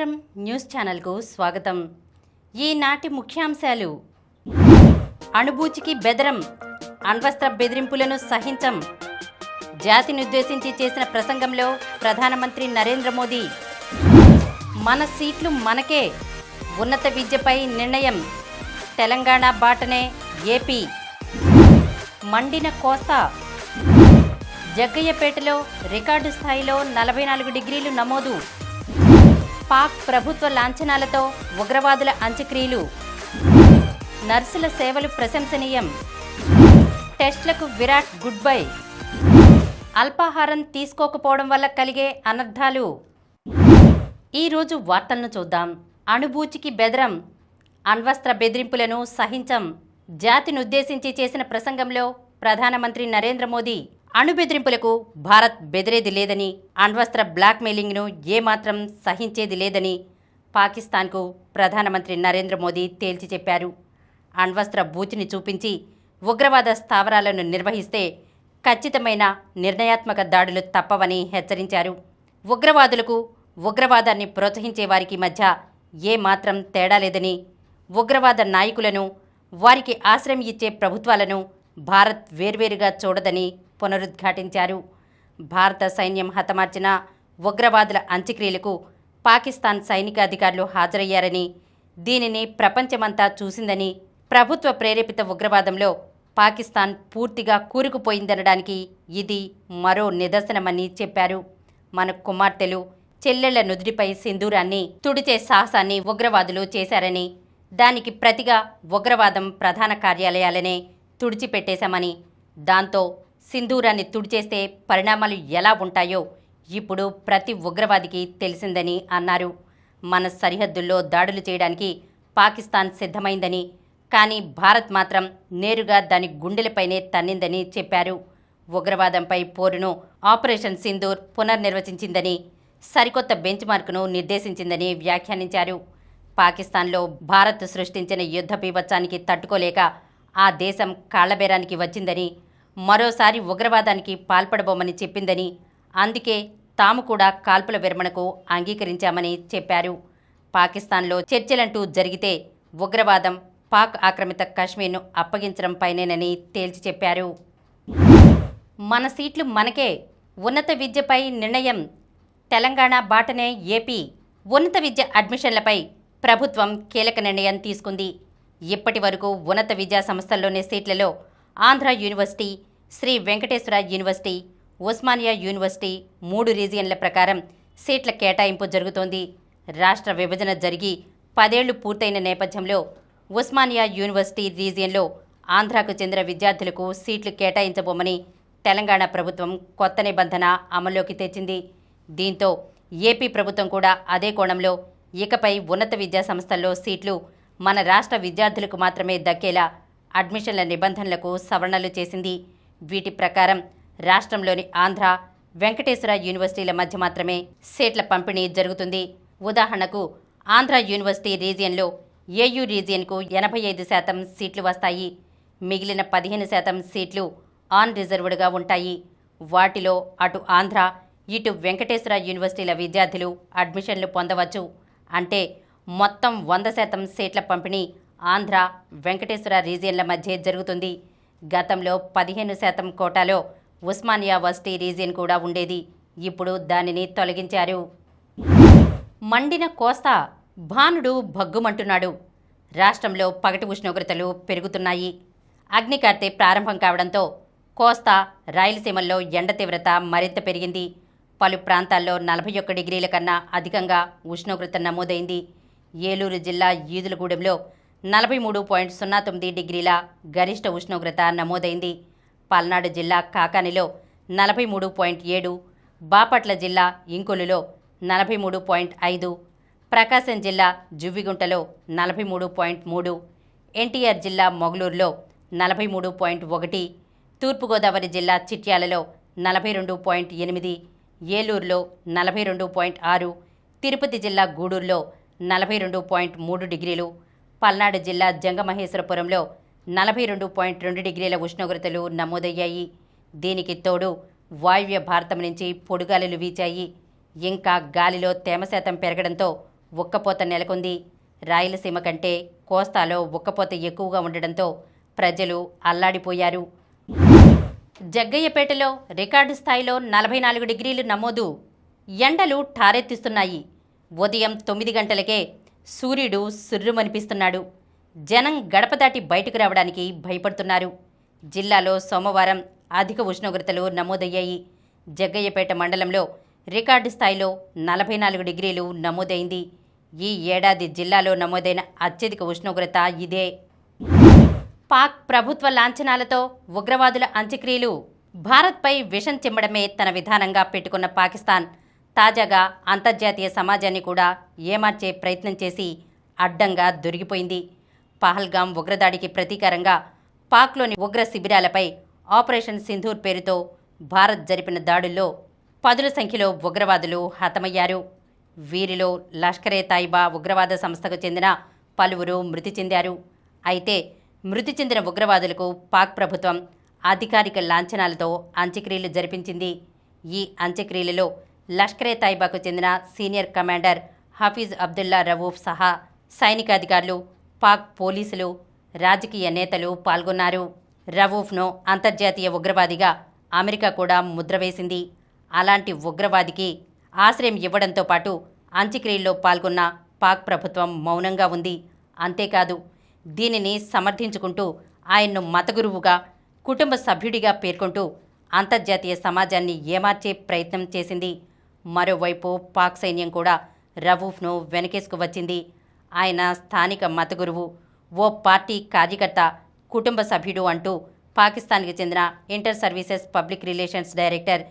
నమస్కారం న్యూస్ ఛానల్కు స్వాగతం. ఈనాటి ముఖ్యాంశాలు: అణుబూచికి బెదరం, అణ్వస్త్ర బెదిరింపులను సహించం. జాతినుద్దేశించి చేసిన ప్రసంగంలో ప్రధానమంత్రి నరేంద్ర మోదీ. మన సీట్లు మనకే, ఉన్నత విద్యపై నిర్ణయం. తెలంగాణ బాటనే ఏపీ. మండిన కోస్తా. జగ్గయ్యపేటలో రికార్డు స్థాయిలో 44 డిగ్రీలు నమోదు. పాక్ ప్రభుత్వ లాంఛనాలతో ఉగ్రవాదుల అంత్యక్రియలు. నర్సుల సేవలు ప్రశంసనీయం. టెస్ట్లకు విరాట్ గుడ్ బై. అల్పాహారం తీసుకోకపోవడం వల్ల కలిగే అనర్థాలు. ఈరోజు వార్తలను చూద్దాం. అణుబూచికి బెదరం, అణ్వస్త్ర బెదిరింపులను సహించం. జాతినుద్దేశించి చేసిన ప్రసంగంలో ప్రధానమంత్రి నరేంద్ర మోదీ అణు బెదిరింపులకు భారత్ బెదిరేది లేదని, అణ్వస్త్ర బ్లాక్మెయిలింగ్ను ఏమాత్రం సహించేది లేదని పాకిస్తాన్కు ప్రధానమంత్రి నరేంద్ర మోదీ తేల్చి చెప్పారు. అణ్వస్త్ర బూచిని చూపించి ఉగ్రవాద స్థావరాలను నిర్వహిస్తే ఖచ్చితమైన నిర్ణయాత్మక దాడులు తప్పవని హెచ్చరించారు. ఉగ్రవాదులకు, ఉగ్రవాదాన్ని ప్రోత్సహించే వారికి మధ్య ఏమాత్రం తేడా లేదని, ఉగ్రవాద నాయకులను, వారికి ఆశ్రయం ఇచ్చే ప్రభుత్వాలను భారత్ వేర్వేరుగా చూడదని పునరుద్ఘాటించారు. భారత సైన్యం హతమార్చిన ఉగ్రవాదుల అంత్యక్రియలకు పాకిస్తాన్ సైనిక అధికారులు హాజరయ్యారని, దీనిని ప్రపంచమంతా చూసిందని, ప్రభుత్వ ప్రేరేపిత ఉగ్రవాదంలో పాకిస్తాన్ పూర్తిగా కూరుకుపోయిందనడానికి ఇది మరో నిదర్శనమని చెప్పారు. మన కుమార్తెలు, చెల్లెళ్ల నుదుటిపై సింధూరాన్ని తుడిచే సాహసాన్ని ఉగ్రవాదులు చేశారని, దానికి ప్రతిగా ఉగ్రవాదం ప్రధాన కార్యాలయాలనే తుడిచిపెట్టేశామని, దాంతో సింధూరాన్ని తుడిచేస్తే పరిణామాలు ఎలా ఉంటాయో ఇప్పుడు ప్రతి ఉగ్రవాదికి తెలిసిందని అన్నారు. మన సరిహద్దుల్లో దాడులు చేయడానికి పాకిస్తాన్ సిద్ధమైందని, కానీ భారత్ మాత్రం నేరుగా దాని గుండెలపైనే తన్నిందని చెప్పారు. ఉగ్రవాదంపై పోరును ఆపరేషన్ సింధూర్ పునర్నిర్వచించిందని, సరికొత్త బెంచ్ మార్కును నిర్దేశించిందని వ్యాఖ్యానించారు. పాకిస్తాన్లో భారత్ సృష్టించిన యుద్ధ బీభత్సానికి తట్టుకోలేక ఆ దేశం కాళ్లబేరానికి వచ్చిందని, మరోసారి ఉగ్రవాదానికి పాల్పడబోమని చెప్పిందని, అందుకే తాము కూడా కాల్పుల విరమణకు అంగీకరించామని చెప్పారు. పాకిస్తాన్లో చర్చలంటూ జరిగితే ఉగ్రవాదం, పాక్ ఆక్రమిత కశ్మీర్ను అప్పగించడంపైనేనని తేల్చి చెప్పారు. మన సీట్లు మనకే, ఉన్నత విద్యపై నిర్ణయం. తెలంగాణ బాటనే ఏపీ. ఉన్నత విద్య అడ్మిషన్లపై ప్రభుత్వం కీలక నిర్ణయం తీసుకుంది. ఇప్పటి వరకు ఉన్నత విద్యా సంస్థల్లోని సీట్లలో Andhra university, Sri Venkateswara university, Osmania university 3 రీజియన్ల ప్రకారం సీట్ల కేటాయింపు జరుగుతోంది. రాష్ట్ర విభజన జరిగి 10 ఏళ్లు పూర్తయిన నేపథ్యంలో ఉస్మానియా యూనివర్సిటీ రీజియన్లో ఆంధ్రాకు చెందిన విద్యార్థులకు సీట్లు కేటాయించబోమని తెలంగాణ ప్రభుత్వం కొత్త నిబంధన అమల్లోకి తెచ్చింది. దీంతో ఏపీ ప్రభుత్వం కూడా అదే కోణంలో ఇకపై ఉన్నత విద్యా సంస్థల్లో సీట్లు మన రాష్ట్ర విద్యార్థులకు మాత్రమే దక్కేలా అడ్మిషన్ల నిబంధనలకు సవరణలు చేసింది. వీటి ప్రకారం రాష్ట్రంలోని ఆంధ్ర, వెంకటేశ్వర యూనివర్సిటీల మధ్య మాత్రమే సీట్ల పంపిణీ జరుగుతుంది. ఉదాహరణకు ఆంధ్ర యూనివర్సిటీ రీజియన్లో ఏయూ రీజియన్కు 85% సీట్లు వస్తాయి. మిగిలిన 15% సీట్లు ఆన్ రిజర్వ్డ్గా ఉంటాయి. వాటిలో అటు ఆంధ్ర, ఇటు వెంకటేశ్వర యూనివర్సిటీల విద్యార్థులు అడ్మిషన్లు పొందవచ్చు. అంటే మొత్తం 100% సీట్ల పంపిణీ ఆంధ్ర, వెంకటేశ్వర రీజియన్ల మధ్య జరుగుతుంది. గతంలో 15% కోటాలో ఉస్మానియా వర్సిటీ రీజియన్ కూడా ఉండేది. ఇప్పుడు దానిని తొలగించారు. మండిన కోస్తా. భానుడు భగ్గుమంటున్నాడు. రాష్ట్రంలో పగటి ఉష్ణోగ్రతలు పెరుగుతున్నాయి. అగ్నికార్తె ప్రారంభం కావడంతో కోస్తా, రాయలసీమల్లో ఎండ తీవ్రత మరింత పెరిగింది. పలు ప్రాంతాల్లో 41 డిగ్రీల కన్నా అధికంగా ఉష్ణోగ్రత నమోదైంది. ఏలూరు జిల్లా ఈదులగూడెంలో 43.09 డిగ్రీల గరిష్ట ఉష్ణోగ్రత నమోదైంది. పల్నాడు జిల్లా కాకానిలో 43.7, బాపట్ల జిల్లా ఇంకొలులో 43.5, ప్రకాశం జిల్లా జువ్విగుంటలో 43.3, ఎన్టీఆర్ జిల్లా మొగలూరులో 43.1, తూర్పుగోదావరి జిల్లా చిట్యాలలో 42.8, ఏలూరులో 42.6, తిరుపతి జిల్లా గూడూరులో 42.3 డిగ్రీలు, పల్నాడు జిల్లా జంగమహేశ్వరపురంలో 42.2 డిగ్రీల ఉష్ణోగ్రతలు నమోదయ్యాయి. దీనికి తోడు వాయువ్య భారతం నుంచి పొడుగాలులు వీచాయి. ఇంకా గాలిలో తేమ శాతం పెరగడంతో ఉక్కపోత నెలకొంది. రాయలసీమ కంటే కోస్తాలో ఉక్కపోత ఎక్కువగా ఉండడంతో ప్రజలు అల్లాడిపోయారు. జగ్గయ్యపేటలో రికార్డు స్థాయిలో 44 డిగ్రీలు నమోదు. ఎండలు ఠారెత్తిస్తున్నాయి. ఉదయం 9 గంటలకే సూర్యుడు సుర్రుమనిపిస్తున్నాడు. జనం గడప దాటి బయటకు రావడానికి భయపడుతున్నారు. జిల్లాలో సోమవారం అధిక ఉష్ణోగ్రతలు నమోదయ్యాయి. జగ్గయ్యపేట మండలంలో రికార్డు స్థాయిలో 44 డిగ్రీలు నమోదైంది. ఈ ఏడాది జిల్లాలో నమోదైన అత్యధిక ఉష్ణోగ్రత ఇదే. పాక్ ప్రభుత్వ లాంఛనాలతో ఉగ్రవాదుల అంత్యక్రియలు. భారత్పై విషం చిమ్మడమే తన విధానంగా పెట్టుకున్న పాకిస్తాన్ తాజాగా అంతర్జాతీయ సమాజాన్ని కూడా ఏమార్చే ప్రయత్నం చేసి అడ్డంగా దొరికిపోయింది. పహల్గాం ఉగ్రదాడికి ప్రతీకారంగా పాక్లోని ఉగ్ర శిబిరాలపై ఆపరేషన్ సింధూర్ పేరుతో భారత్ జరిపిన దాడుల్లో పదుల సంఖ్యలో ఉగ్రవాదులు హతమయ్యారు. వీరిలో లష్కరే తైబా ఉగ్రవాద సంస్థకు చెందిన పలువురు మృతి చెందారు. అయితే మృతి చెందిన ఉగ్రవాదులకు పాక్ ప్రభుత్వం అధికారిక లాంఛనాలతో అంత్యక్రియలు జరిపించింది. ఈ అంత్యక్రియలలో లష్కరే తైబాకు చెందిన సీనియర్ కమాండర్ హఫీజ్ అబ్దుల్లా రవూఫ్ సహా సైనికాధికారులు, పాక్ పోలీసులు, రాజకీయ నేతలు పాల్గొన్నారు. రవూఫ్ను అంతర్జాతీయ ఉగ్రవాదిగా అమెరికా కూడా ముద్ర వేసింది. అలాంటి ఉగ్రవాదికి ఆశ్రయం ఇవ్వడంతో పాటు అంత్యక్రియల్లో పాల్గొన్న పాక్ ప్రభుత్వం మౌనంగా ఉంది. అంతేకాదు, దీనిని సమర్థించుకుంటూ ఆయన్ను మతగురువుగా, కుటుంబ సభ్యుడిగా పేర్కొంటూ అంతర్జాతీయ సమాజాన్ని ఏమార్చే ప్రయత్నం చేసింది. మరోవైపు పాక్ సైన్యం కూడా రవూఫ్ను వెనకేసుకు వచ్చింది. ఆయన స్థానిక మతగురువు, ఓ పార్టీ కార్యకర్త, కుటుంబ సభ్యుడు అంటూ పాకిస్తాన్కి చెందిన inter services public relations director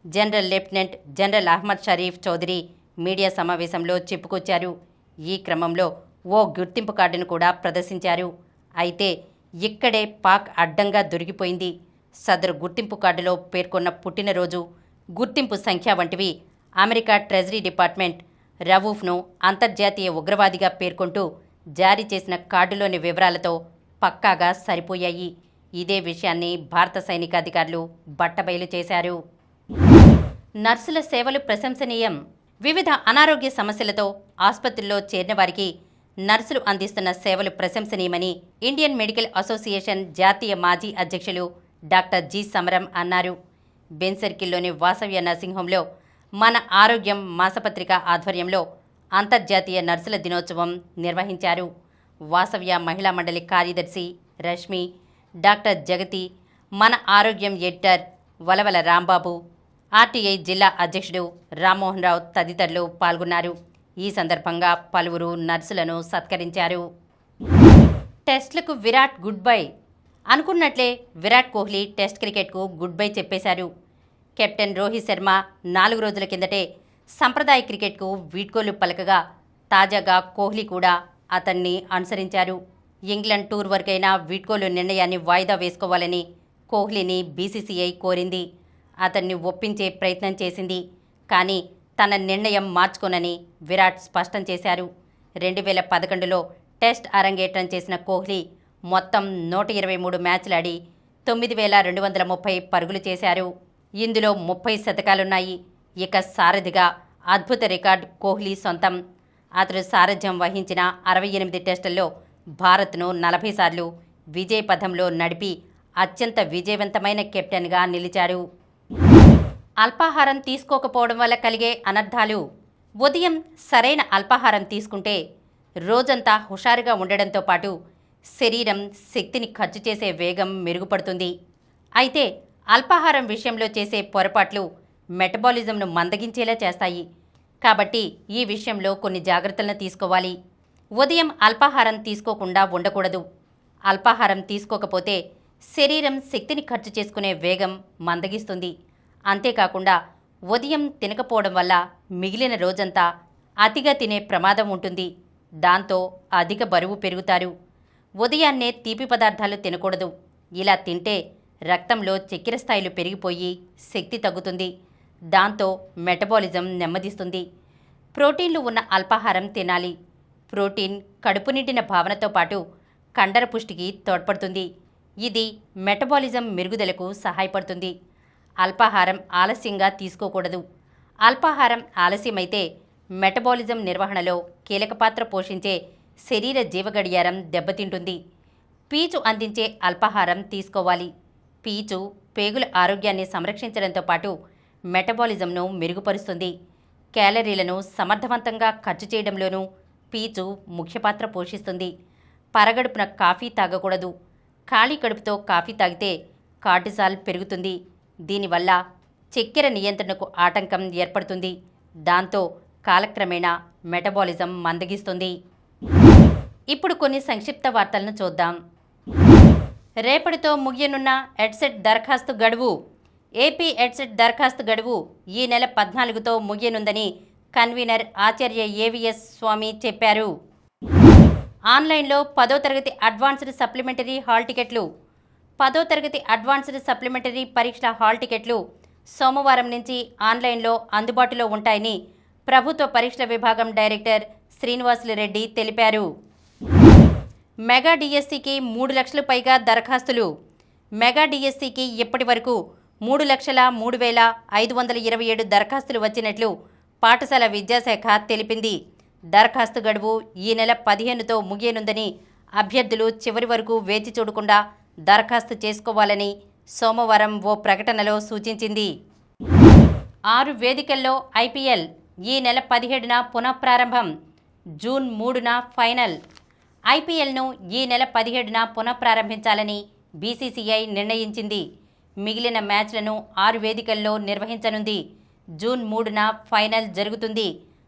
general lieutenant general Ahmed Sharif Chaudhry media సమావేశంలో చెప్పుకొచ్చారు. ఈ క్రమంలో ఓ గుర్తింపు కార్డును కూడా ప్రదర్శించారు. అయితే ఇక్కడే పాక్ అడ్డంగా దొరికిపోయింది. సదరు గుర్తింపు కార్డులో పేర్కొన్న పుట్టినరోజు, గుర్తింపు సంఖ్య వంటివి అమెరికా ట్రెజరీ డిపార్ట్మెంట్ రవూఫ్ను అంతర్జాతీయ ఉగ్రవాదిగా పేర్కొంటూ జారీ చేసిన కార్డులోని వివరాలతో పక్కాగా సరిపోయాయి. ఇదే విషయాన్ని భారత సైనికాధికారులు బట్టబయలు చేశారు. నర్సుల సేవలు ప్రశంసనీయం. వివిధ అనారోగ్య సమస్యలతో ఆసుపత్రుల్లో చేరిన వారికి నర్సులు అందిస్తున్న సేవలు ప్రశంసనీయమని ఇండియన్ మెడికల్ అసోసియేషన్ జాతీయ మాజీ అధ్యక్షులు డాక్టర్ జి సమరం అన్నారు. బెన్ సర్కిల్లోని వాసవ్య నర్సింగ్ హోంలో మన ఆరోగ్యం మాసపత్రిక ఆధ్వర్యంలో అంతర్జాతీయ నర్సుల దినోత్సవం నిర్వహించారు. వాసవ్య మహిళా మండలి కార్యదర్శి రష్మి, డాక్టర్ జగతి, మన ఆరోగ్యం ఎడిటర్ వలవల రాంబాబు, ఆర్టీఐ జిల్లా అధ్యక్షుడు రామ్మోహన్ రావు తదితరులు పాల్గొన్నారు. ఈ సందర్భంగా పలువురు నర్సులను సత్కరించారు. టెస్టులకు విరాట్ గుడ్ బై. అనుకున్నట్లే విరాట్ కోహ్లీ టెస్ట్ క్రికెట్కు గుడ్ బై చెప్పేశారు. కెప్టెన్ రోహిత్ శర్మ 4 రోజుల కిందటే సంప్రదాయ క్రికెట్కు వీడ్కోలు పలకగా తాజాగా కోహ్లీ కూడా అతన్ని అనుసరించారు. ఇంగ్లాండ్ టూర్ వరకైనా వీడ్కోలు నిర్ణయాన్ని వాయిదా వేసుకోవాలని కోహ్లీని బీసీసీఐ కోరింది. అతన్ని ఒప్పించే ప్రయత్నం చేసింది. కానీ తన నిర్ణయం మార్చుకోనని విరాట్ స్పష్టం చేశారు. 2011లో టెస్ట్ అరంగేట్రం చేసిన కోహ్లీ మొత్తం 123 మ్యాచ్లాడి 9230 పరుగులు చేశారు. ఇందులో 30 శతకాలున్నాయి. ఇక సారథిగా అద్భుత రికార్డు కోహ్లీ సొంతం. అతడు సారథ్యం వహించిన 68 టెస్టుల్లో భారత్ను 40 సార్లు విజయ పథంలో నడిపి అత్యంత విజయవంతమైన కెప్టెన్గా నిలిచాడు. అల్పాహారం తీసుకోకపోవడం వల్ల కలిగే అనర్థాలు. ఉదయం సరైన అల్పాహారం తీసుకుంటే రోజంతా హుషారుగా ఉండడంతో పాటు శరీరం శక్తిని ఖర్చు చేసే వేగం మెరుగుపడుతుంది. అయితే అల్పాహారం విషయంలో చేసే పొరపాట్లు మెటబాలిజంను మందగించేలా చేస్తాయి. కాబట్టి ఈ విషయంలో కొన్ని జాగ్రత్తలను తీసుకోవాలి. ఉదయం అల్పాహారం తీసుకోకుండా ఉండకూడదు. అల్పాహారం తీసుకోకపోతే శరీరం శక్తిని ఖర్చు చేసుకునే వేగం మందగిస్తుంది. అంతేకాకుండా ఉదయం తినకపోవడం వల్ల మిగిలిన రోజంతా అతిగా తినే ప్రమాదం ఉంటుంది. దాంతో అధిక బరువు పెరుగుతారు. ఉదయాన్నే తీపి పదార్థాలు తినకూడదు. ఇలా తింటే రక్తంలో చక్కెర స్థాయిలు పెరిగిపోయి శక్తి తగ్గుతుంది. దాంతో మెటబాలిజం నెమ్మదిస్తుంది. ప్రోటీన్లు ఉన్న అల్పాహారం తినాలి. ప్రోటీన్ కడుపు నిండిన భావనతో పాటు కండర పుష్టికి తోడ్పడుతుంది. ఇది మెటబాలిజం మెరుగుదలకు సహాయపడుతుంది. అల్పాహారం ఆలస్యంగా తీసుకోకూడదు. అల్పాహారం ఆలస్యమైతే మెటబాలిజం నిర్వహణలో కీలక పాత్ర పోషించే శరీర జీవగడియారం దెబ్బతింటుంది. పీచు అందించే అల్పాహారం తీసుకోవాలి. పీచు పేగుల ఆరోగ్యాన్ని సంరక్షించడంతో పాటు మెటబాలిజంను మెరుగుపరుస్తుంది. క్యాలరీలను సమర్థవంతంగా ఖర్చు చేయడంలోనూ పీచు ముఖ్య పాత్ర పోషిస్తుంది. పరగడుపున కాఫీ తాగకూడదు. ఖాళీ కడుపుతో కాఫీ తాగితే కార్టిసాల్ పెరుగుతుంది. దీనివల్ల చక్కెర నియంత్రణకు ఆటంకం ఏర్పడుతుంది. దాంతో కాలక్రమేణా మెటబాలిజం మందగిస్తుంది. ఇప్పుడు కొన్ని సంక్షిప్త వార్తలను చూద్దాం. రేపటితో ముగియనున్న ఎడ్సెట్ దరఖాస్తు గడువు. ఏపీ ఎడ్సెట్ దరఖాస్తు గడువు ఈ నెల 14తో ముగియనుందని కన్వీనర్ ఆచార్య ఏవిఎస్ స్వామి చెప్పారు. ఆన్లైన్లో 10వ తరగతి అడ్వాన్స్డ్ సప్లిమెంటరీ హాల్ టికెట్లు. 10వ తరగతి అడ్వాన్స్డ్ సప్లిమెంటరీ పరీక్షల హాల్ టికెట్లు సోమవారం నుంచి ఆన్లైన్లో అందుబాటులో ఉంటాయని ప్రభుత్వ పరీక్షల విభాగం డైరెక్టర్ శ్రీనివాసులు రెడ్డి తెలిపారు. మెగా డిఎస్సికి 3 లక్షల పైగా దరఖాస్తులు. మెగా డిఎస్సికి ఇప్పటి వరకు 3,03,527 దరఖాస్తులు వచ్చినట్లు పాఠశాల విద్యాశాఖ తెలిపింది. దరఖాస్తు గడువు ఈ నెల 15తో ముగియనుందని అభ్యర్థులు చివరి వరకు వేచి చూడకుండా దరఖాస్తు చేసుకోవాలని సోమవారం ఓ ప్రకటనలో సూచించింది. 6 వేదికల్లో ఐపీఎల్ ఈ నెల 17న పునఃప్రారంభం. June 3న final. ఐపీఎల్ను ఈ నెల 17న పునఃప్రారంభించాలని బీసీసీఐ నిర్ణయించింది. మిగిలిన మ్యాచ్లను 6 వేదికల్లో నిర్వహించనుంది. జూన్ 3న ఫైనల్ జరుగుతుంది.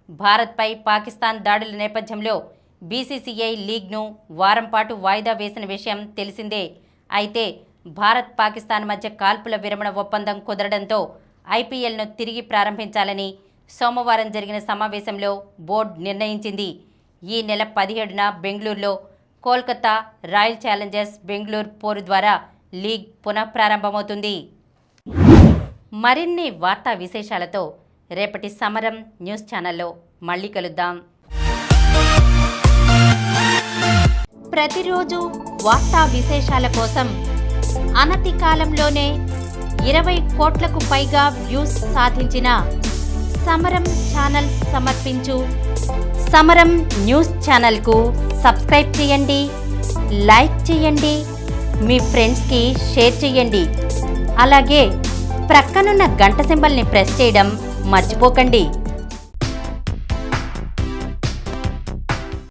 భారత్పై పాకిస్తాన్ దాడుల నేపథ్యంలో బీసీసీఐ లీగ్ను వారం పాటు వాయిదా వేసిన విషయం తెలిసిందే. అయితే భారత్ పాకిస్తాన్ మధ్య కాల్పుల విరమణ ఒప్పందం కుదరడంతో ఐపీఎల్ను తిరిగి ప్రారంభించాలని సోమవారం జరిగిన సమావేశంలో బోర్డు నిర్ణయించింది. ఈ నెల 17న బెంగళూరులో కోల్కతా రాయల్ ఛాలెంజర్స్ బెంగళూరు పోరు ద్వారా లీగ్ పునఃప్రారంభమవుతుంది. మరిన్ని వార్తా విశేషాలతో రేపటి సమరం న్యూస్ ఛానల్లో మళ్ళీ కలుద్దాం. ప్రతిరోజు వార్తా విశేషాల కోసం అనతి కాలంలోనే 20 కోట్లకు పైగా వ్యూస్ సాధించిన సమరం ఛానల్ సమర్పించు సమరం న్యూస్ ఛానల్కు సబ్స్క్రైబ్ చేయండి, లైక్ చేయండి, మీ ఫ్రెండ్స్కి షేర్ చేయండి. అలాగే ప్రక్కనున్న గంట సింబల్ని ప్రెస్ చేయడం మర్చిపోకండి.